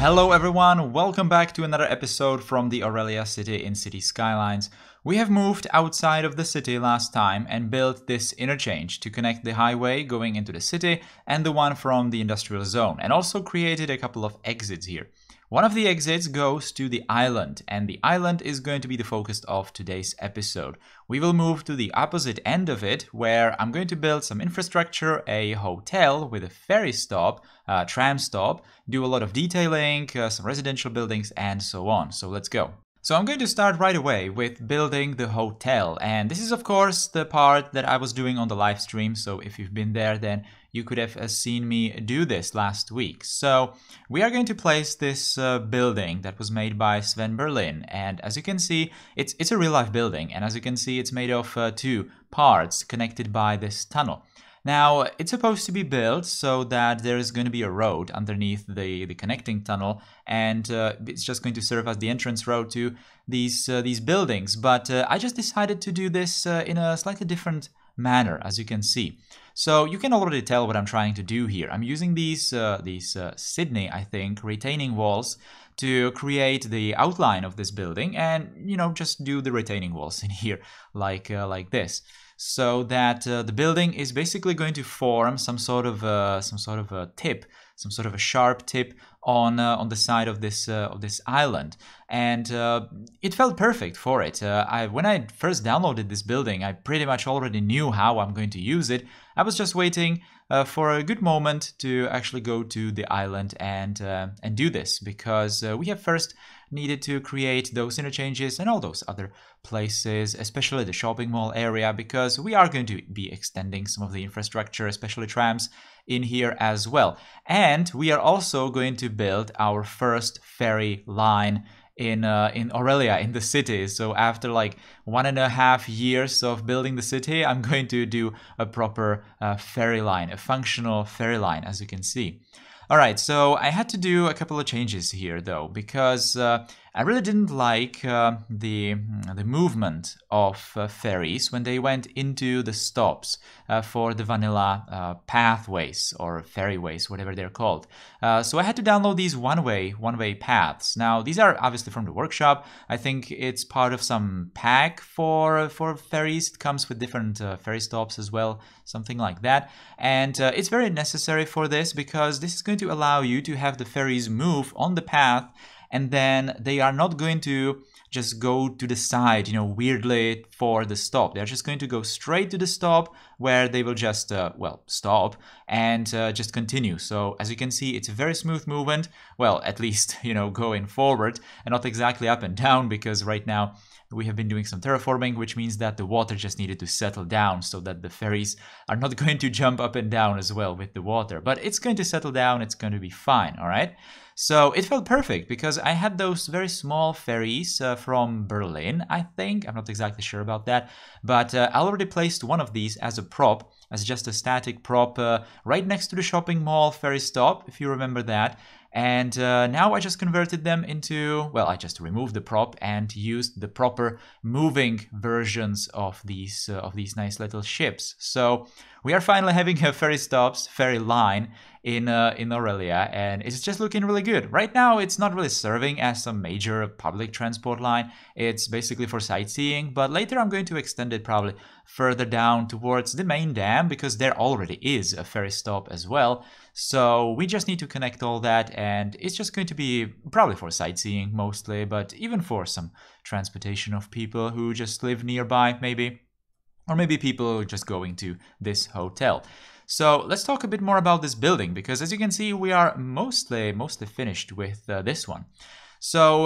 Hello everyone, welcome back to another episode from the Aurelia city in City Skylines. We have moved outside of the city last time and built this interchange to connect the highway going into the city and the one from the industrial zone, and also created a couple of exits here. One of the exits goes to the island, and the island is going to be the focus of today's episode. We will move to the opposite end of it, where I'm going to build some infrastructure, a hotel with a ferry stop, tram stop, do a lot of detailing, some residential buildings, and so on. So let's go. So I'm going to start right away with building the hotel, and this is of course the part that I was doing on the live stream, so if you've been there then you could have seen me do this last week. So we are going to place this building that was made by Sven Berlin, and as you can see it's a real life building, and as you can see it's made of two parts connected by this tunnel. Now, it's supposed to be built so that there is going to be a road underneath the connecting tunnel, and it's just going to serve as the entrance road to these buildings. But I just decided to do this in a slightly different manner, as you can see. So you can already tell what I'm trying to do here. I'm using these Sydney, I think, retaining walls to create the outline of this building, and just do the retaining walls in here like this. So that the building is basically going to form some sort of a tip, some sort of a sharp tip on the side of this island, and it felt perfect for it. When I first downloaded this building, I pretty much already knew how I'm going to use it. I was just waiting for a good moment to actually go to the island and do this, because we have first needed to create those interchanges and all those other places, especially the shopping mall area, because we are going to be extending some of the infrastructure, especially trams, in here as well. And we are also going to build our first ferry line in Aurelia, in the city. So after like 1.5 years of building the city, I'm going to do a proper ferry line, a functional ferry line, as you can see. Alright, so I had to do a couple of changes here though, because I really didn't like the movement of ferries when they went into the stops for the vanilla pathways or ferryways, whatever they're called. So I had to download these one-way paths. Now these are obviously from the workshop. I think it's part of some pack for ferries. It comes with different ferry stops as well, something like that. And it's very necessary for this, because this is going to allow you to have the ferries move on the path, and then they are not going to just go to the side, weirdly for the stop. They're just going to go straight to the stop, where they will just, stop and just continue. So as you can see, it's a very smooth movement. Well, at least, going forward, and not exactly up and down, because right now we have been doing some terraforming, which means that the water just needed to settle down so that the ferries are not going to jump up and down as well with the water. But it's going to settle down, it's going to be fine, all right? So it felt perfect, because I had those very small ferries from Berlin, I think. I'm not exactly sure about that. But I already placed one of these as a prop, as just a static prop, right next to the shopping mall ferry stop, if you remember that. And now I just converted them into, well, I just removed the prop and used the proper moving versions of these nice little ships. So we are finally having a ferry line in Aurelia, and it's just looking really good. Right now, it's not really serving as some major public transport line. It's basically for sightseeing, but later I'm going to extend it probably further down towards the main dam, because there already is a ferry stop as well. So we just need to connect all that, and it's just going to be probably for sightseeing mostly, but even for some transportation of people who just live nearby, maybe. Or maybe people just going to this hotel. So let's talk a bit more about this building, because as you can see, we are mostly finished with this one. So,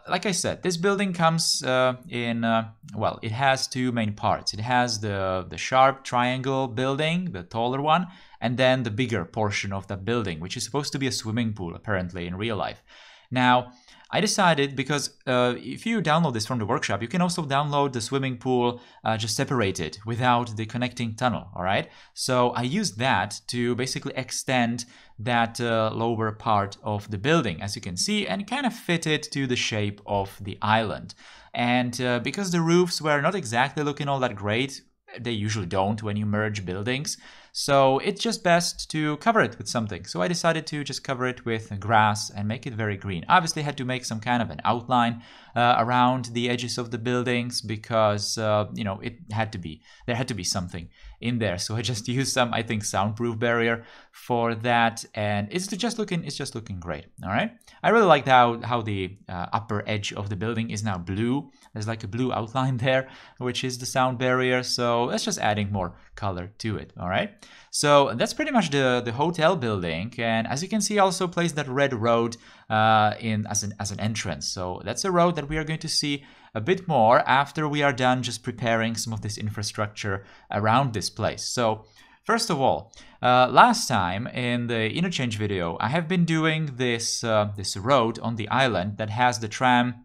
like I said, this building comes well, it has two main parts. It has the sharp triangle building, the taller one, and then the bigger portion of that building, which is supposed to be a swimming pool, apparently, in real life. Now, I decided, because if you download this from the workshop, you can also download the swimming pool just separated without the connecting tunnel, all right? So I used that to basically extend that lower part of the building, as you can see, and kind of fit it to the shape of the island. And because the roofs were not exactly looking all that great, they usually don't when you merge buildings, So it's just best to cover it with something. So I decided to just cover it with grass and make it very green. Obviously had to make some kind of an outline around the edges of the buildings because it had to be, there had to be something in there. So I just used some, I think, soundproof barrier for that, and it's just looking great. All right, I really liked how the upper edge of the building is now blue. There's like a blue outline there, which is the sound barrier. So that's just adding more color to it. All right, so that's pretty much the hotel building, and as you can see, I also placed that red road in as an entrance. So that's a road that we are going to see a bit more after we are done just preparing some of this infrastructure around this place. So first of all, last time in the interchange video, I have been doing this this road on the island that has the tram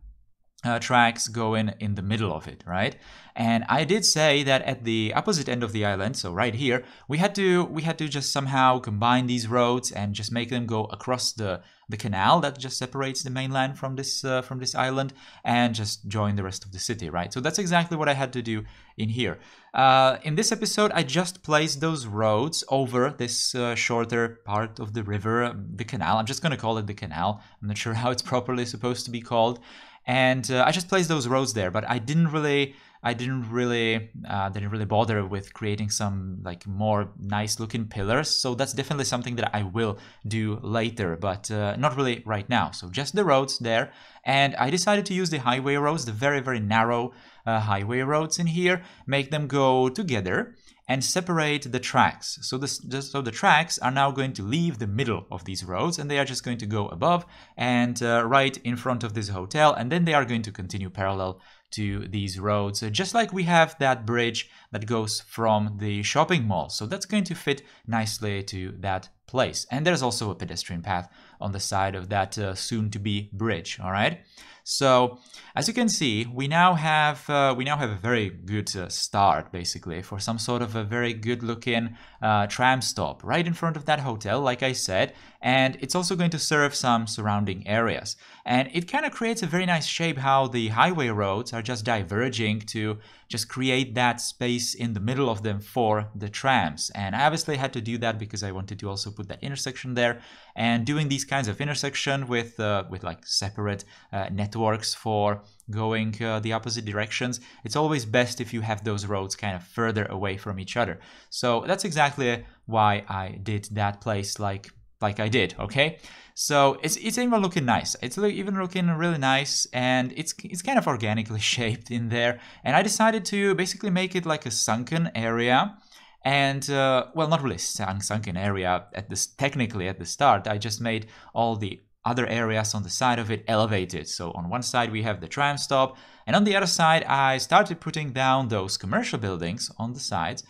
tracks going in the middle of it, right? And I did say that at the opposite end of the island, so right here, we had to just somehow combine these roads and just make them go across the canal that just separates the mainland from this island and just join the rest of the city, right? So that's exactly what I had to do in here. In this episode, I just placed those roads over this shorter part of the river, the canal. I'm just going to call it the canal. I'm not sure how it's properly supposed to be called. And I just placed those roads there, but I didn't really bother with creating some like more nice looking pillars. So that's definitely something that I will do later, but not really right now. So just the roads there. And I decided to use the highway roads, the very, very narrow highway roads in here, make them go together and separate the tracks. So the tracks are now going to leave the middle of these roads, and they are just going to go above and right in front of this hotel, and then they are going to continue parallel to these roads, just like we have that bridge that goes from the shopping mall. So that's going to fit nicely to that place. And there's also a pedestrian path on the side of that soon-to-be bridge. All right. So as you can see, we now have a very good start, basically, for some sort of a very good-looking tram stop right in front of that hotel, like I said, and it's also going to serve some surrounding areas. And it kind of creates a very nice shape how the highway roads are just diverging to just create that space in the middle of them for the trams. And I obviously had to do that because I wanted to also put that intersection there. And doing these kinds of intersection with like separate networks for going the opposite directions, it's always best if you have those roads kind of further away from each other. So that's exactly why I did that place like I did, okay? So it's even looking nice. It's even looking really nice, and it's kind of organically shaped in there. And I decided to basically make it like a sunken area. And well, not really sunken area technically at the start. I just made all the other areas on the side of it elevated. So on one side we have the tram stop, and on the other side I started putting down those commercial buildings on the sides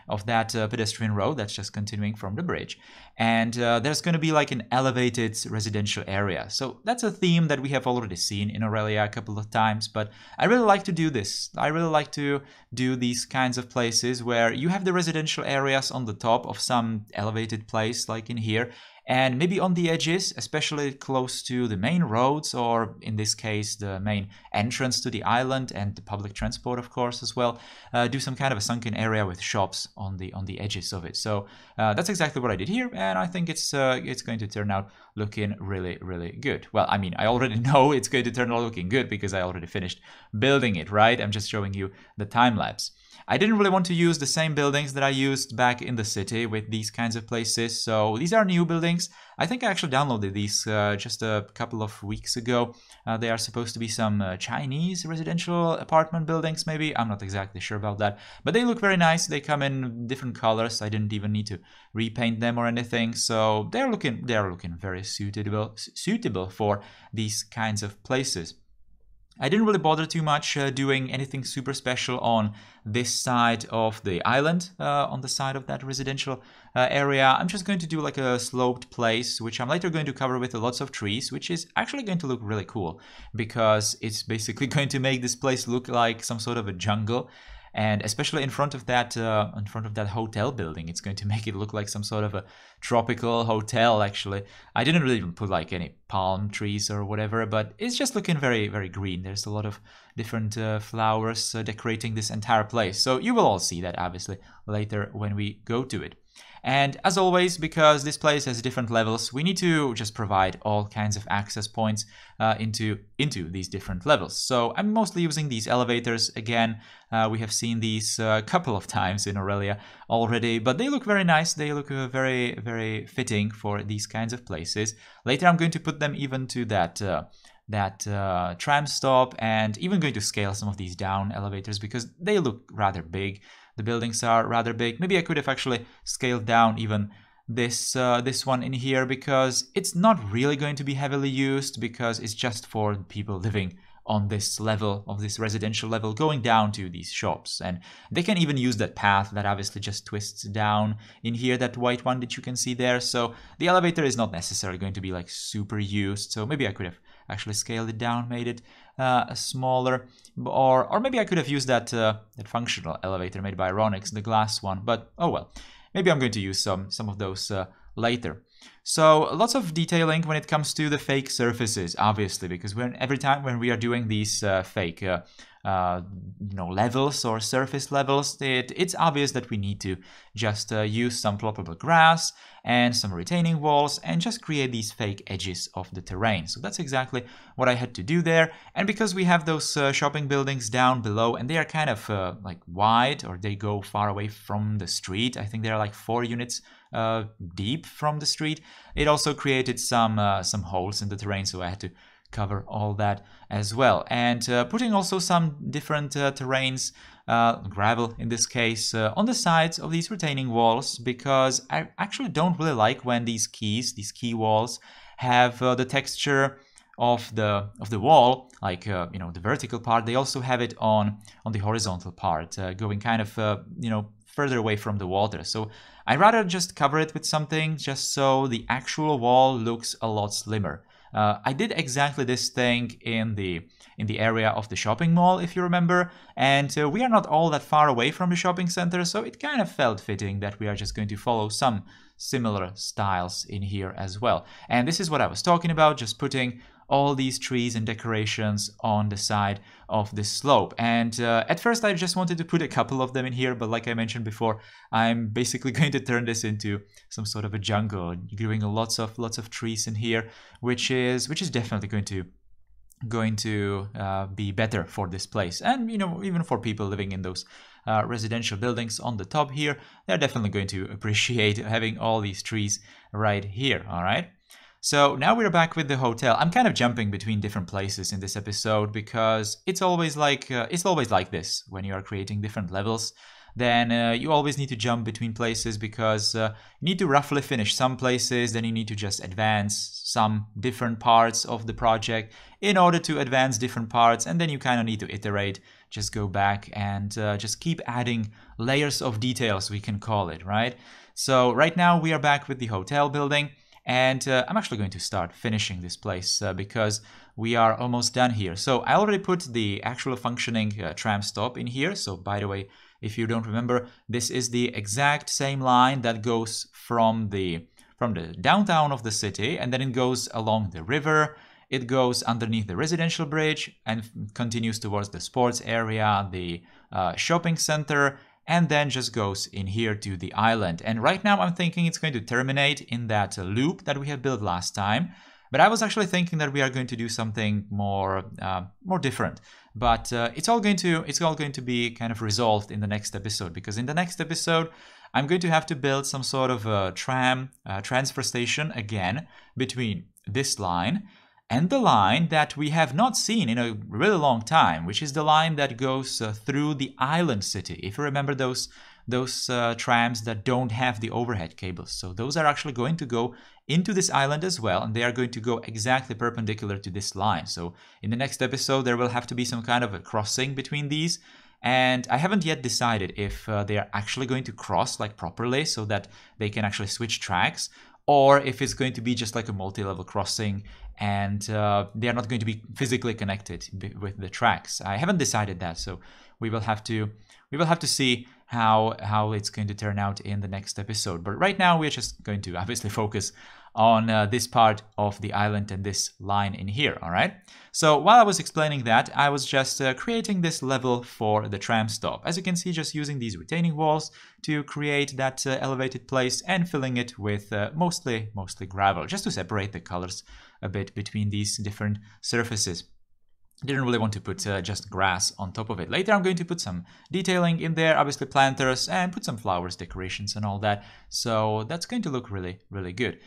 of that pedestrian road that's just continuing from the bridge. And there's going to be like an elevated residential area. So that's a theme that we have already seen in Aurelia a couple of times, but I really like to do this. I really like to do these kinds of places where you have the residential areas on the top of some elevated place like in here, and maybe on the edges, especially close to the main roads, or in this case the main entrance to the island and the public transport, of course, as well, do some kind of a sunken area with shops on the edges of it. So that's exactly what I did here, and I think it's going to turn out looking really, really good. Well, I mean, I already know it's going to turn out looking good because I already finished building it, right? I'm just showing you the time lapse. I didn't really want to use the same buildings that I used back in the city with these kinds of places, so these are new buildings. I think I actually downloaded these just a couple of weeks ago. They are supposed to be some Chinese residential apartment buildings, maybe. I'm not exactly sure about that, but they look very nice. They come in different colors. I didn't even need to repaint them or anything, so they are looking very suitable for these kinds of places. I didn't really bother too much doing anything super special on this side of the island, on the side of that residential area. I'm just going to do like a sloped place, which I'm later going to cover with lots of trees, which is actually going to look really cool because it's basically going to make this place look like some sort of a jungle. And especially in front of that hotel building, it's going to make it look like some sort of a tropical hotel. Actually, I didn't really put like any palm trees or whatever, but it's just looking very, very green. There's a lot of different flowers decorating this entire place. So you will all see that obviously later when we go to it. And as always, because this place has different levels, we need to just provide all kinds of access points into these different levels. So I'm mostly using these elevators. Again, we have seen these a couple of times in Aurelia already, but they look very nice. They look very, very fitting for these kinds of places. Later I'm going to put them even to that tram stop, and even going to scale some of these down elevators because they look rather big. The buildings are rather big. Maybe I could have actually scaled down even this one in here because it's not really going to be heavily used because it's just for people living on this level of this residential level going down to these shops. And they can even use that path that obviously just twists down in here, that white one that you can see there. So the elevator is not necessarily going to be like super used. So maybe I could have actually scaled it down, made it smaller, or maybe I could have used that functional elevator made by Ronix, the glass one, but oh well. Maybe I'm going to use some of those later. So lots of detailing when it comes to the fake surfaces, obviously, because every time when we are doing these fake levels or surface levels, it's obvious that we need to just use some ploppable grass and some retaining walls and just create these fake edges of the terrain. So that's exactly what I had to do there. And because we have those shopping buildings down below and they are kind of like wide, or they go far away from the street, I think they are like 4 units deep from the street, it also created some holes in the terrain, so I had to cover all that as well. And putting also some different terrains, gravel in this case, on the sides of these retaining walls, because I actually don't really like when these key walls have the texture of the wall, like the vertical part. They also have it on the horizontal part, going kind of further away from the water. So I'd rather just cover it with something just so the actual wall looks a lot slimmer. I did exactly this thing in the area of the shopping mall, if you remember, and we are not all that far away from the shopping center, so it kind of felt fitting that we are just going to follow some similar styles in here as well. And this is what I was talking about, just putting all these trees and decorations on the side of this slope. And at first I just wanted to put a couple of them in here, but like I mentioned before, I'm basically going to turn this into some sort of a jungle, growing lots of trees in here, which is definitely going to be better for this place. And even for people living in those residential buildings on the top here, they're definitely going to appreciate having all these trees right here. All right. So now we're back with the hotel. I'm kind of jumping between different places in this episode because it's always like this when you are creating different levels. Then you always need to jump between places because you need to roughly finish some places, then you need to just advance some different parts of the project in order to advance different parts, and then you kind of need to iterate, just go back and just keep adding layers of details, we can call it, right? So right now we are back with the hotel building. And I'm actually going to start finishing this place because we are almost done here. So I already put the actual functioning tram stop in here. So by the way, if you don't remember, this is the exact same line that goes from the downtown of the city, and then it goes along the river. It goes underneath the residential bridge and continues towards the sports area, the shopping center, and then just goes in here to the island. And right now I'm thinking it's going to terminate in that loop that we had built last time. But I was actually thinking that we are going to do something more different. But it's all going to be kind of resolved in the next episode, because in the next episode I'm going to have to build some sort of a tram transfer station again between this line and the line that we have not seen in a really long time, which is the line that goes through the island city. If you remember those trams that don't have the overhead cables. So those are actually going to go into this island as well, and they are going to go exactly perpendicular to this line. So in the next episode, there will have to be some kind of a crossing between these. And I haven't yet decided if they are actually going to cross like properly so that they can actually switch tracks, or if it's going to be just like a multi-level crossing and they are not going to be physically connected with the tracks. I haven't decided that, so we will have to see how it's going to turn out in the next episode. But right now we're just going to obviously focus on this part of the island and this line in here, all right? So while I was explaining that, I was just creating this level for the tram stop. As you can see, just using these retaining walls to create that elevated place and filling it with mostly gravel, just to separate the colors a bit between these different surfaces. Didn't really want to put just grass on top of it. Later I'm going to put some detailing in there, obviously planters, and put some flowers, decorations and all that. So that's going to look really, really good.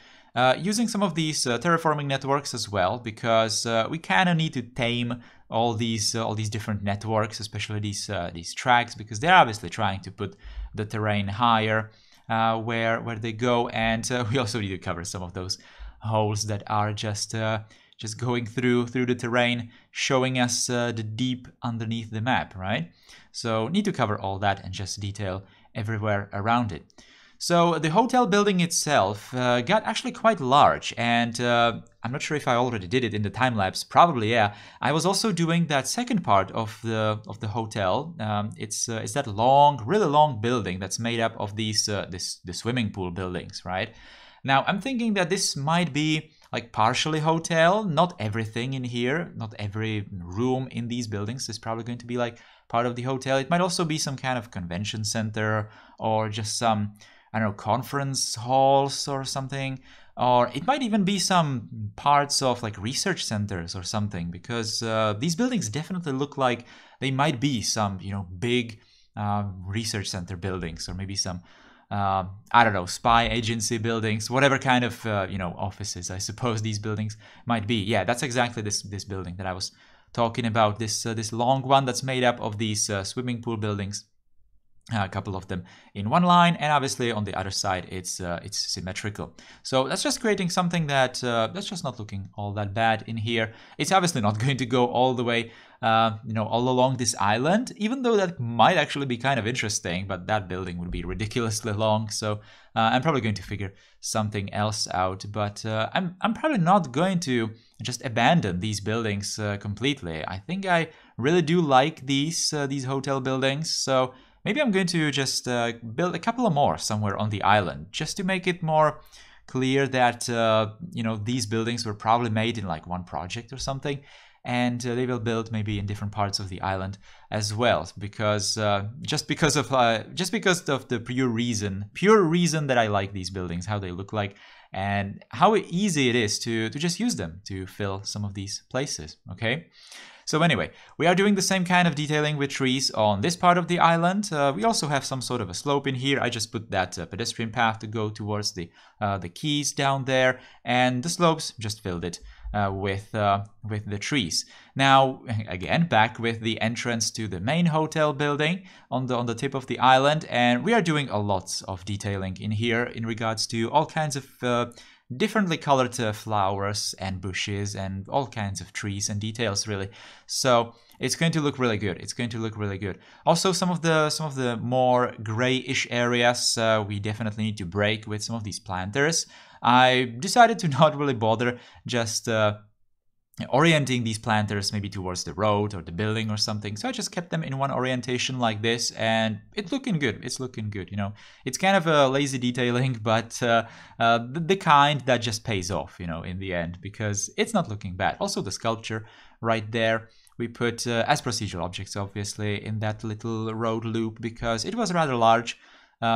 Using some of these terraforming networks as well, because we kind of need to tame all these different networks, especially these tracks, because they're obviously trying to put the terrain higher where they go, and we also need to cover some of those holes that are just going through the terrain, showing us the deep underneath the map, right? So need to cover all that and just detail everywhere around it. So the hotel building itself got actually quite large, and I'm not sure if I already did it in the time lapse. Probably, yeah. I was also doing that second part of the hotel. It's that really long building that's made up of the swimming pool buildings, right? Now I'm thinking that this might be like partially hotel, not everything in here, not every room in these buildings is probably going to be like part of the hotel. It might also be some kind of convention center or just some, I don't know, conference halls or something. Or it might even be some parts of like research centers or something, because these buildings definitely look like they might be some, big research center buildings, or maybe some I don't know, spy agency buildings, whatever kind of offices I suppose these buildings might be. Yeah, that's exactly this building that I was talking about. This long one that's made up of these swimming pool buildings. A couple of them in one line, and obviously on the other side it's symmetrical. So that's just creating something that's just not looking all that bad in here. It's obviously not going to go all the way all along this island, even though that might actually be kind of interesting, but that building would be ridiculously long. So I'm probably going to figure something else out, but I'm probably not going to just abandon these buildings completely. I think I really do like these hotel buildings, so maybe I'm going to just build a couple of more somewhere on the island, just to make it more clear that these buildings were probably made in like one project or something, and they will build maybe in different parts of the island as well, because just because of the pure reason that I like these buildings, how they look like, and how easy it is to just use them to fill some of these places. Okay. So anyway, we are doing the same kind of detailing with trees on this part of the island. We also have some sort of a slope in here. I just put that pedestrian path to go towards the quays down there, and the slopes just filled it with the trees. Now, again, back with the entrance to the main hotel building on the tip of the island, and we are doing a lot of detailing in here in regards to all kinds of differently colored flowers and bushes and all kinds of trees and details, really. So it's going to look really good. It's going to look really good. Also, some of the more grayish areas we definitely need to break with some of these planters. I decided to not really bother just orienting these planters maybe towards the road or the building or something. So I just kept them in one orientation like this, and it's looking good. It's looking good, It's kind of a lazy detailing, but the kind that just pays off, in the end, because it's not looking bad. Also, the sculpture right there, we put as procedural objects, obviously, in that little road loop, because it was rather large.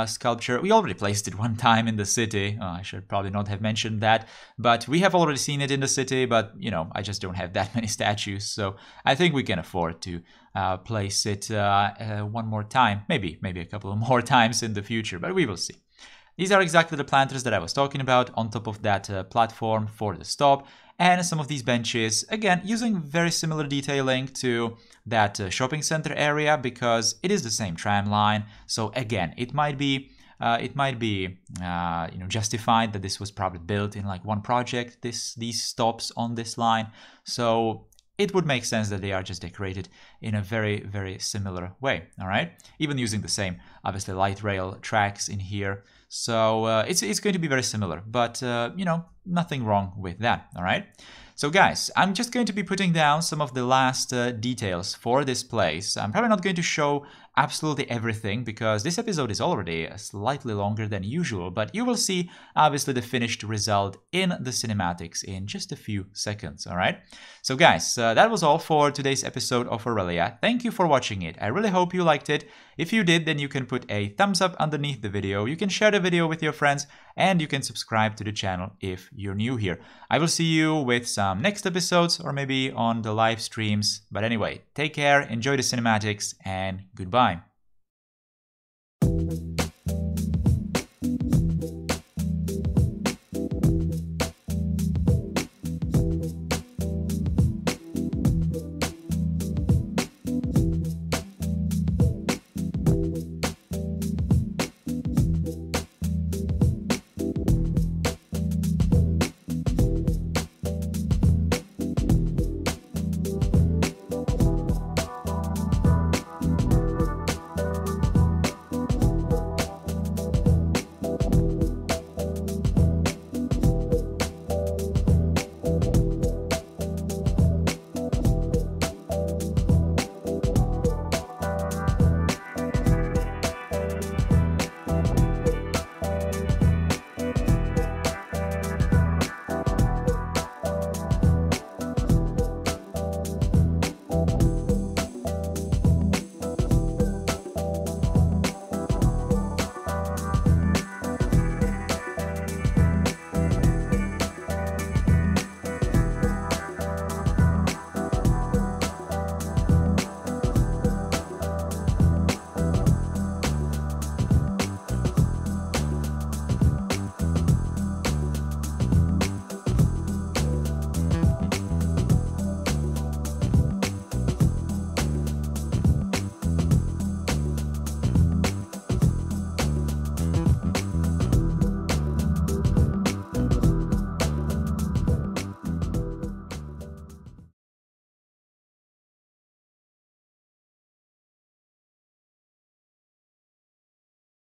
Sculpture. We already placed it one time in the city. I should probably not have mentioned that, but we have already seen it in the city, but I just don't have that many statues, so I think we can afford to place it one more time, maybe a couple of more times in the future, but we will see. These are exactly the planters that I was talking about on top of that platform for the stop, and some of these benches, again, using very similar detailing to that shopping center area, because it is the same tram line. So again, it might be justified that this was probably built in like one project, these stops on this line. So it would make sense that they are just decorated in a very, very similar way, all right? Even using the same, obviously, light rail tracks in here. So it's going to be very similar, but, nothing wrong with that, all right? So guys, I'm just going to be putting down some of the last details for this place. I'm probably not going to show absolutely everything because this episode is already slightly longer than usual, but you will see obviously the finished result in the cinematics in just a few seconds, alright? So guys, that was all for today's episode of Aurelia. Thank you for watching it. I really hope you liked it. If you did, then you can put a thumbs up underneath the video, you can share the video with your friends, and you can subscribe to the channel if you're new here. I will see you with some next episodes or maybe on the live streams. But anyway, take care, enjoy the cinematics, and goodbye.